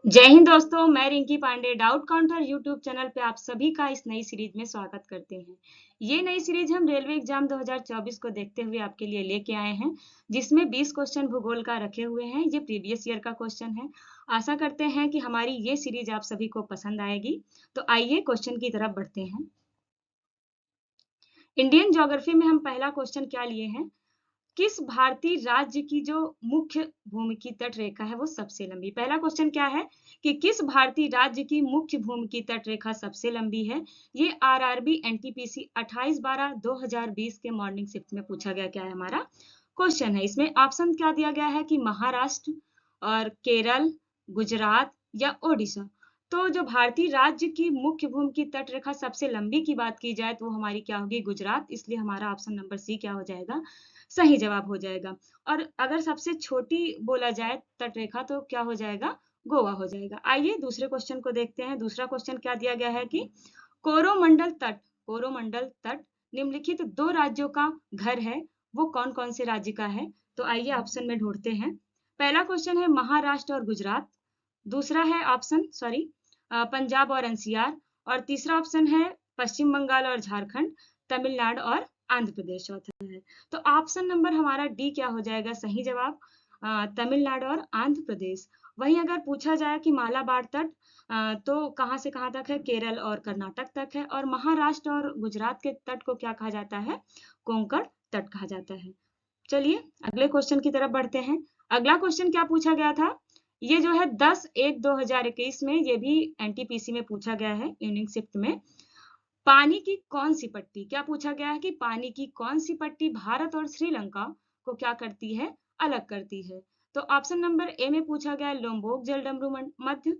जय हिंद दोस्तों, मैं Rinki Pandey doubt counter YouTube channel पे आप सभी का इस नई सीरीज में स्वागत करते हैं। ये नई सीरीज हम रेलवे एग्जाम 2024 को देखते हुए आपके लिए लेके आए हैं, जिसमें 20 क्वेश्चन भूगोल का रखे हुए हैं। ये प्रीवियस ईयर का क्वेश्चन है। आशा करते हैं कि हमारी ये सीरीज आप सभी को पसंद आएगी। तो आइए क्वेश्चन की तरफ बढ़ते हैं। इंडियन ज्योग्राफी में हम पहला क्वेश्चन क्या लिए हैं? किस भारतीय राज्य की जो मुख्य भूमि की तट रेखा है वो सबसे लंबी? पहला क्वेश्चन क्या है कि किस भारतीय राज्य की मुख्य भूमि की तट रेखा सबसे लंबी है? ये आरआरबी एनटीपीसी 28/12/2020 के मॉर्निंग शिफ्ट में पूछा गया क्या है हमारा क्वेश्चन है। इसमें ऑप्शन क्या दिया गया है कि महाराष्ट्र और केरल, गुजरात या ओडिशा। तो जो भारतीय राज्य की मुख्य भूमि की तट रेखा सबसे लंबी की बात की जाए तो वो हमारी क्या होगी? गुजरात। इसलिए हमारा ऑप्शन नंबर सी क्या हो जाएगा? सही जवाब हो जाएगा। और अगर सबसे छोटी बोला जाए तट रेखा तो क्या हो जाएगा? गोवा हो जाएगा। आइए दूसरे क्वेश्चन को देखते हैं। दूसरा क्वेश्चन क्या दिया गया है कि कोरोमंडल तट निम्नलिखित दो राज्यों का घर है, वो कौन कौन से राज्य का है? तो आइए ऑप्शन में ढूंढते हैं। पहला क्वेश्चन है महाराष्ट्र और गुजरात, दूसरा है ऑप्शन पंजाब और एनसीआर, और तीसरा ऑप्शन है पश्चिम बंगाल और झारखंड, तमिलनाडु और आंध्र प्रदेश चौथा है। तो ऑप्शन नंबर हमारा डी क्या हो जाएगा सही जवाब? तमिलनाडु और आंध्र प्रदेश। वहीं अगर पूछा जाए कि मालाबार तट तो कहाँ से कहाँ तक है? केरल और कर्नाटक तक है। और महाराष्ट्र और गुजरात के तट को क्या कहा जाता है? कोंकण तट कहा जाता है। चलिए अगले क्वेश्चन की तरफ बढ़ते हैं। अगला क्वेश्चन क्या पूछा गया था? ये जो है 10/1/2021 में ये भी एनटीपीसी में पूछा गया है इवनिंग शिफ्ट में। पानी की कौन सी पट्टी, क्या पूछा गया है कि पानी की कौन सी पट्टी भारत और श्रीलंका को क्या करती है? अलग करती है। तो ऑप्शन नंबर ए में पूछा गया है लोम्बोक जलडमरू मध्य,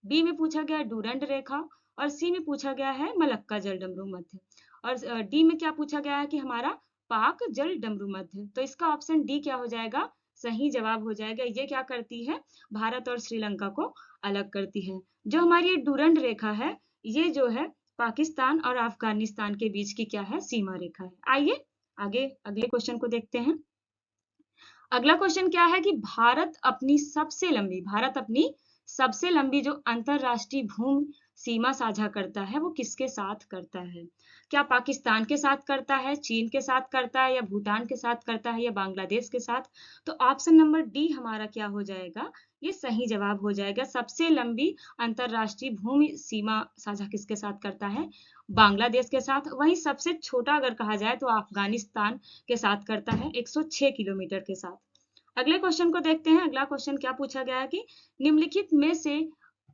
बी में पूछा गया है डूरंड रेखा, और सी में पूछा गया है मलक्का जलडमरू मध्य, और डी में क्या पूछा गया है कि हमारा पाक जल डमरू मध्य। तो इसका ऑप्शन डी क्या हो जाएगा? सही जवाब हो जाएगा। ये क्या करती है? भारत और श्रीलंका को अलग करती है। जो हमारी ये डूरंड रेखा है, ये जो है पाकिस्तान और अफगानिस्तान के बीच की क्या है? सीमा रेखा है। आइए आगे अगले क्वेश्चन को देखते हैं। अगला क्वेश्चन क्या है कि भारत अपनी सबसे लंबी जो अंतरराष्ट्रीय भूमि सीमा साझा करता है वो किसके साथ करता है? क्या पाकिस्तान के साथ करता है, चीन के साथ करता है, या भूटान के साथ करता है, या बांग्लादेश के साथ? तो ऑप्शन नंबर डी हमारा क्या हो जाएगा? ये सही जवाब हो जाएगा। सबसे लंबी अंतरराष्ट्रीय भूमि सीमा साझा किसके साथ करता है? बांग्लादेश के साथ। वहीं सबसे छोटा अगर कहा जाए तो अफगानिस्तान के साथ करता है 106 किलोमीटर के साथ। अगले क्वेश्चन को देखते हैं। अगला क्वेश्चन क्या पूछा गया है कि निम्नलिखित में से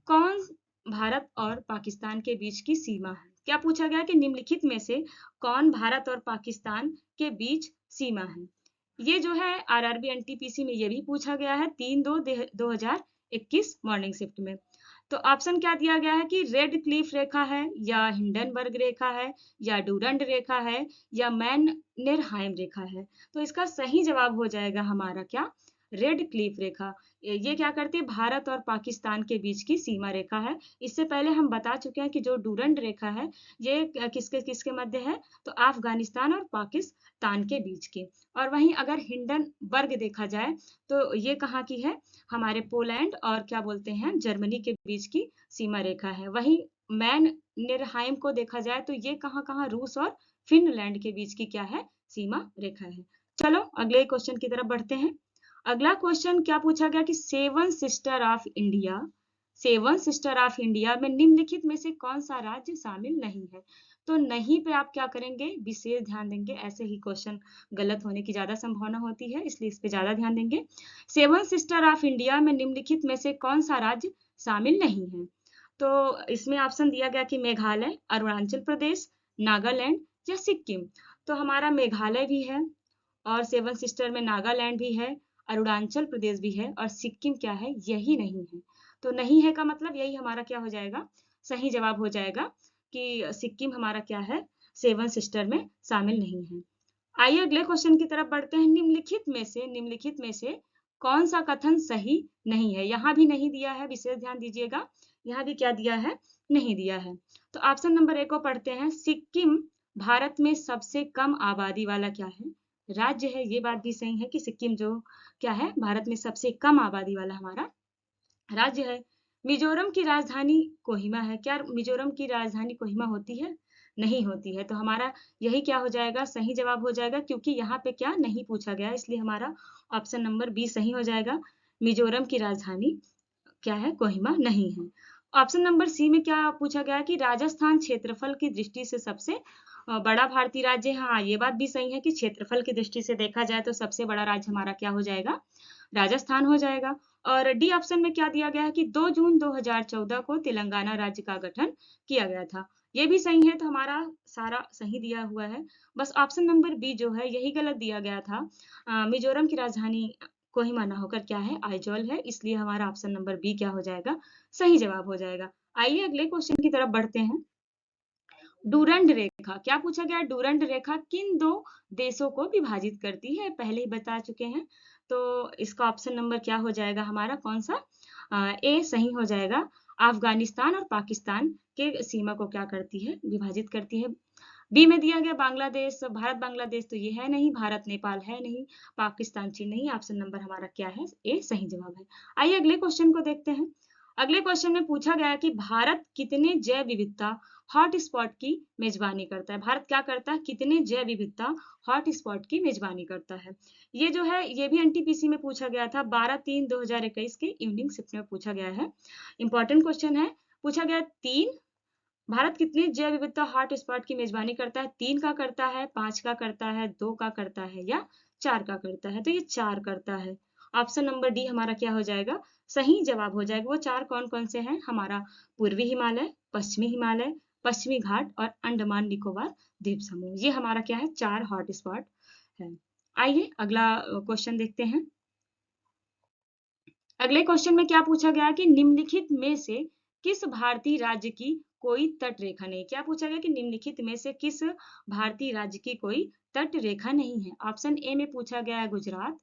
कौन भारत और पाकिस्तान के बीच की सीमा है? क्या पूछा गया कि निम्नलिखित में से कौन भारत और पाकिस्तान के बीच सीमा है? ये जो है आरआरबी एनटीपीसी में ये भी पूछा गया है 3/2/2021 मॉर्निंग शिफ्ट में। तो ऑप्शन क्या दिया गया है कि रेड क्लिफ रेखा है, या हिंडनबर्ग रेखा है, या डूरंड रेखा है, या मैननेरहाइम रेखा है? तो इसका सही जवाब हो जाएगा हमारा क्या? रेड क्लिफ रेखा। ये क्या करती है? भारत और पाकिस्तान के बीच की सीमा रेखा है। इससे पहले हम बता चुके हैं कि जो डूरंड रेखा है ये किसके किसके मध्य है? तो अफगानिस्तान और पाकिस्तान के बीच की। और वहीं अगर हिंडनबर्ग देखा जाए तो ये कहाँ की है? हमारे पोलैंड और क्या बोलते हैं जर्मनी के बीच की सीमा रेखा है। वहीं मैननेरहाइम को देखा जाए तो ये कहाँ कहाँ? रूस और फिनलैंड के बीच की क्या है? सीमा रेखा है। चलो अगले क्वेश्चन की तरफ बढ़ते हैं। अगला क्वेश्चन क्या पूछा गया कि सेवन सिस्टर ऑफ इंडिया में निम्नलिखित में से कौन सा राज्य शामिल नहीं है? तो नहीं पे आप क्या करेंगे? विशेष ध्यान देंगे। ऐसे ही क्वेश्चन गलत होने की ज्यादा संभावना होती है, इसलिए इस पे ज्यादा ध्यान देंगे। सेवन सिस्टर ऑफ इंडिया में निम्नलिखित में से कौन सा राज्य शामिल नहीं है? तो इसमें ऑप्शन दिया गया कि मेघालय, अरुणाचल प्रदेश, नागालैंड या सिक्किम। तो हमारा मेघालय भी है, और सेवन सिस्टर में नागालैंड भी है, अरुणाचल प्रदेश भी है, और सिक्किम क्या है? यही नहीं है। तो नहीं है का मतलब यही हमारा क्या हो जाएगा? सही जवाब हो जाएगा कि सिक्किम हमारा क्या है? सेवन सिस्टर में शामिल नहीं है। आइए अगले क्वेश्चन की तरफ बढ़ते हैं। निम्नलिखित में से कौन सा कथन सही नहीं है? यहाँ भी नहीं दिया है, विशेष ध्यान दीजिएगा। यहाँ भी क्या दिया है? नहीं दिया है। तो ऑप्शन नंबर ए को पढ़ते हैं। सिक्किम भारत में सबसे कम आबादी वाला क्या है? राज्य है। ये बात भी सही है कि सिक्किम जो क्या है? भारत में सबसे कम आबादी वाला हमारा राज्य है। मिजोरम की राजधानी कोहिमा है। क्या मिजोरम की राजधानी कोहिमा होती है? नहीं होती है। तो हमारा यही क्या हो जाएगा? सही जवाब हो जाएगा, क्योंकि यहाँ पे क्या नहीं पूछा गया है, इसलिए हमारा ऑप्शन नंबर बी सही हो जाएगा। मिजोरम की राजधानी क्या है? कोहिमा नहीं है। ऑप्शन नंबर सी में क्या पूछा गया है कि राजस्थान क्षेत्रफल की दृष्टि से सबसे बड़ा भारतीय राज्य है। हाँ, ये बात भी सही है कि क्षेत्रफल की दृष्टि से देखा जाए तो सबसे बड़ा राज्य हमारा क्या हो जाएगा? राजस्थान हो जाएगा। और डी ऑप्शन में क्या दिया गया है कि 2 जून 2014 को तेलंगाना राज्य का गठन किया गया था। ये भी सही है, तो हमारा सारा सही दिया हुआ है। बस ऑप्शन नंबर बी जो है यही गलत दिया गया था। मिजोरम की राजधानी कोहिमा ना होकर क्या है? आइजॉल है, इसलिए हमारा ऑप्शन नंबर बी क्या हो जाएगा? सही जवाब हो जाएगा। आइए अगले क्वेश्चन की तरफ बढ़ते हैं। डूरंड रेखा, क्या पूछा गया? डूरंड रेखा किन दो देशों को विभाजित करती है? पहले ही बता चुके हैं। तो इसका ऑप्शन नंबर क्या हो जाएगा हमारा? कौन सा? ए सही हो जाएगा। अफगानिस्तान और पाकिस्तान के सीमा को क्या करती है? विभाजित करती है। बी में दिया गया बांग्लादेश, भारत बांग्लादेश तो ये है नहीं, भारत नेपाल है नहीं, पाकिस्तान चीन नहीं। ऑप्शन नंबर हमारा क्या है? ए सही जवाब है। आइए अगले क्वेश्चन को देखते हैं। अगले क्वेश्चन में पूछा गया है कि भारत कितने जैव विविधता हॉटस्पॉट की मेजबानी करता है? भारत क्या करता है? कितने जैव विविधता हॉटस्पॉट की मेजबानी करता है? ये जो है ये भी एनटीपीसी में पूछा गया था, 12/3/2021 के इवनिंग शिफ्ट में पूछा गया है। इंपॉर्टेंट क्वेश्चन है। पूछा गया 3, भारत कितने जैव विविधता हॉटस्पॉट की मेजबानी करता है? 3 का करता है, 5 का करता है, 2 का करता है या 4 का करता है? तो ये 4 करता है। ऑप्शन नंबर डी हमारा क्या हो जाएगा? सही जवाब हो जाएगा। वो 4 कौन-कौन से हैं? हमारा पूर्वी हिमालय, पश्चिमी हिमालय, पश्चिमी घाट और अंडमान निकोबार द्वीप समूह। ये हमारा क्या है? 4 हॉटस्पॉट है। आइए अगला क्वेश्चन देखते हैं। अगले क्वेश्चन में क्या पूछा गया कि निम्नलिखित में से किस भारतीय राज्य की कोई तट रेखा नहीं? क्या पूछा गया कि निम्नलिखित में से किस भारतीय राज्य की कोई तट रेखा नहीं है? ऑप्शन ए में पूछा गया है गुजरात,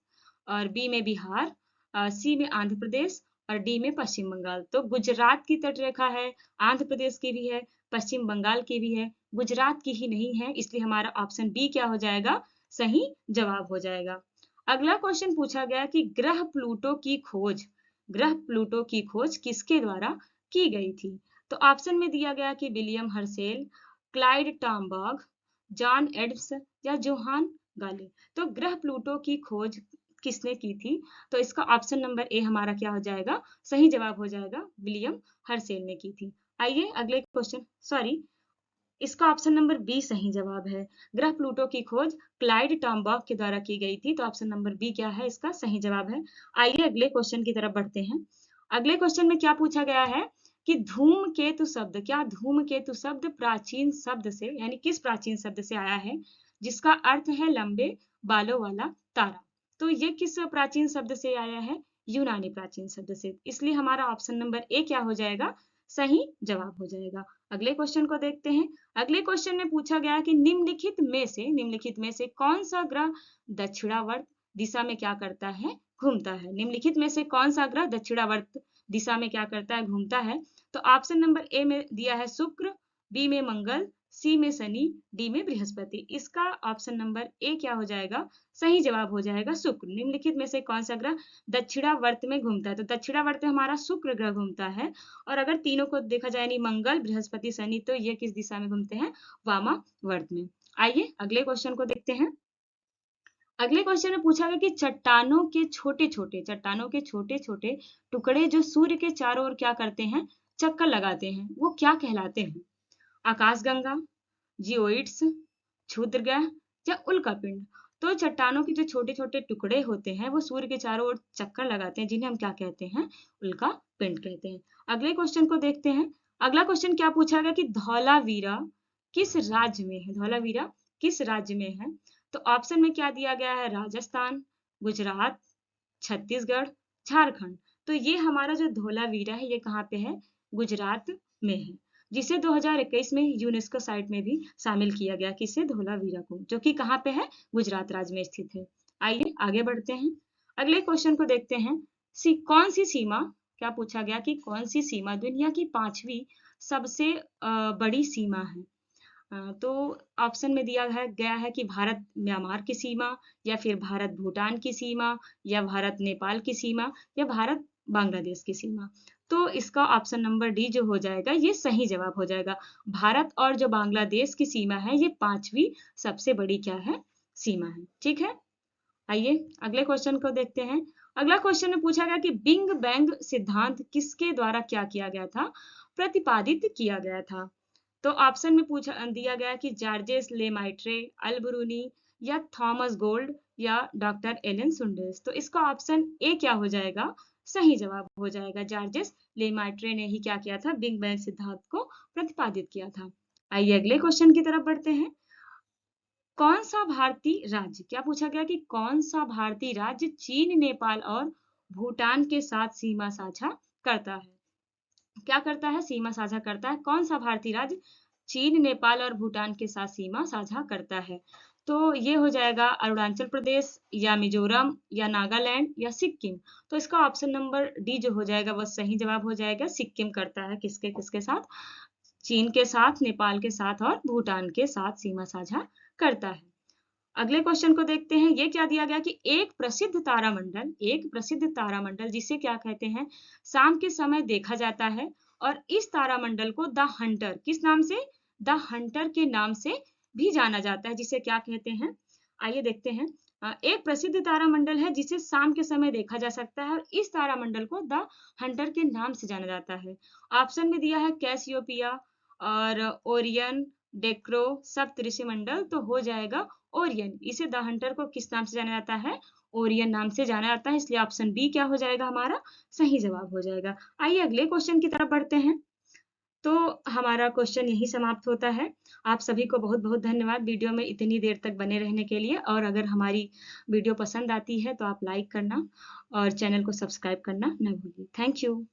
और बी में बिहार, सी में आंध्र प्रदेश और डी में पश्चिम बंगाल। तो गुजरात की तट रेखा है, आंध्र प्रदेश की भी है, पश्चिम बंगाल की भी है, गुजरात की ही नहीं है, इसलिए हमारा ऑप्शन बी क्या हो जाएगा? सही जवाब हो जाएगा। अगला क्वेश्चन पूछा गया कि ग्रह प्लूटो की खोज किसके द्वारा की गई थी? तो ऑप्शन में दिया गया कि William Herschel, Clyde Tombaugh, John Adams या जोहान गाले। तो ग्रह प्लूटो की खोज किसने की थी? तो इसका ऑप्शन नंबर ए हमारा क्या हो जाएगा? सही जवाब हो जाएगा। विलियम हर्शेल ने की थी। आइए अगले क्वेश्चन, सॉरी, इसका ऑप्शन नंबर बी सही जवाब है। ग्रह प्लूटो की खोज क्लाइड टॉमबाग के द्वारा की गई थी, तो ऑप्शन नंबर बी क्या है? इसका सही जवाब है। आइए अगले क्वेश्चन की तरफ बढ़ते हैं। अगले क्वेश्चन में क्या पूछा गया है कि धूमकेतु शब्द, क्या धूमकेतु शब्द प्राचीन शब्द से, यानी किस प्राचीन शब्द से आया है जिसका अर्थ है लंबे बालों वाला तारा? तो ये किस प्राचीन शब्द से आया है? यूनानी प्राचीन शब्द से, इसलिए हमारा ऑप्शन नंबर ए क्या हो जाएगा? सही जवाब हो जाएगा। अगले क्वेश्चन को देखते हैं। अगले क्वेश्चन में पूछा गया कि निम्नलिखित में से कौन सा ग्रह दक्षिणावर्त दिशा में क्या करता है? घूमता है। निम्नलिखित में से कौन सा ग्रह दक्षिणावर्त दिशा में क्या करता है? घूमता है। तो ऑप्शन नंबर ए में दिया है शुक्र, बी में मंगल, सी में शनि, डी में बृहस्पति। इसका ऑप्शन नंबर ए क्या हो जाएगा? सही जवाब हो जाएगा शुक्र। निम्नलिखित में से कौन सा ग्रह दक्षिणावर्त में घूमता है? तो दक्षिणावर्त में हमारा शुक्र ग्रह घूमता है। और अगर तीनों को देखा जाए, यानी मंगल, बृहस्पति, शनि, तो ये किस दिशा में घूमते हैं? वामावर्त में। आइए अगले क्वेश्चन को देखते हैं। अगले क्वेश्चन में पूछा गया कि चट्टानों के छोटे छोटे टुकड़े जो सूर्य के चारों ओर क्या करते हैं? चक्कर लगाते हैं, वो क्या कहलाते हैं? आकाशगंगा, जियोइड्स, क्षुद्रग्रह या उल्कापिंड। तो चट्टानों के जो छोटे छोटे टुकड़े होते हैं वो सूर्य के चारों ओर चक्कर लगाते हैं, जिन्हें हम क्या कहते हैं? उल्कापिंड कहते हैं। अगले क्वेश्चन को देखते हैं। अगला क्वेश्चन क्या पूछा गया कि धौलावीरा किस राज्य में है? धौलावीरा किस राज्य में है? तो ऑप्शन में क्या दिया गया है? राजस्थान, गुजरात, छत्तीसगढ़, झारखंड। तो ये हमारा जो धौलावीरा है ये कहाँ पे है? गुजरात में है, जिसे 2021 में यूनेस्को साइट में भी शामिल किया गया। किसे? धौलावीरा को, जो कि कहाँ पे है? गुजरात राज्य में स्थित है। आइए आगे बढ़ते हैं। अगले क्वेश्चन को देखते हैं। कौन सी सीमा, क्या पूछा गया कि कौन सी सीमा दुनिया की 5वीं सबसे बड़ी सीमा है? तो ऑप्शन में दिया गया है कि भारत म्यांमार की सीमा, या फिर भारत भूटान की सीमा, या भारत नेपाल की सीमा, या भारत बांग्लादेश की सीमा। तो इसका ऑप्शन नंबर डी जो हो जाएगा ये सही जवाब हो जाएगा। भारत और जो बांग्लादेश की सीमा है ये 5वीं सबसे बड़ी क्या है? सीमा है। ठीक है? आइए अगले क्वेश्चन को देखते हैं। अगला क्वेश्चन में पूछा गया कि बिग बैंग सिद्धांत किसके द्वारा क्या किया गया था? प्रतिपादित किया गया था। तो ऑप्शन में पूछा दिया गया कि जॉर्जेस लेमाइट्रे, अल्बरूनी या थॉमस गोल्ड या डॉक्टर एलन सुंडेस। तो इसका ऑप्शन ए क्या हो जाएगा? सही जवाब हो जाएगा। जॉर्जेस लेमाइट्रे ने ही क्या किया था? बिग बैंग सिद्धांत को प्रतिपादित किया था। आइए अगले क्वेश्चन की तरफ बढ़ते हैं। कौन सा भारतीय राज्य, क्या पूछा गया कि कौन सा भारतीय राज्य चीन, नेपाल और भूटान के साथ सीमा साझा करता है? क्या करता है? सीमा साझा करता है। कौन सा भारतीय राज्य चीन, नेपाल और भूटान के साथ सीमा साझा करता है? तो ये हो जाएगा अरुणाचल प्रदेश या मिजोरम या नागालैंड या सिक्किम। तो इसका ऑप्शन नंबर डी जो हो जाएगा वह सही जवाब हो जाएगा। सिक्किम करता है किसके किसके साथ? चीन के साथ, नेपाल के साथ और भूटान के साथ सीमा साझा करता है। अगले क्वेश्चन को देखते हैं। ये क्या दिया गया कि एक प्रसिद्ध तारामंडल जिसे क्या कहते हैं? शाम के समय देखा जाता है और इस तारामंडल को द हंटर किस नाम से? द हंटर के नाम से भी जाना जाता है, जिसे क्या कहते हैं? आइए देखते हैं। एक प्रसिद्ध तारामंडल है जिसे शाम के समय देखा जा सकता है और इस तारामंडल को द हंटर के नाम से जाना जाता है। ऑप्शन में दिया है कैसियोपिया और ओरियन, डेक्रो, सप्तऋषिमंडल। तो हो जाएगा ओरियन। इसे द हंटर को किस नाम से जाना जाता है? ओरियन नाम से जाना जाता है, इसलिए ऑप्शन बी क्या हो जाएगा हमारा? सही जवाब हो जाएगा। आइए अगले क्वेश्चन की तरफ बढ़ते हैं। तो हमारा क्वेश्चन यही समाप्त होता है। आप सभी को बहुत बहुत धन्यवाद वीडियो में इतनी देर तक बने रहने के लिए। और अगर हमारी वीडियो पसंद आती है तो आप लाइक करना और चैनल को सब्सक्राइब करना ना भूलिए। Thank you.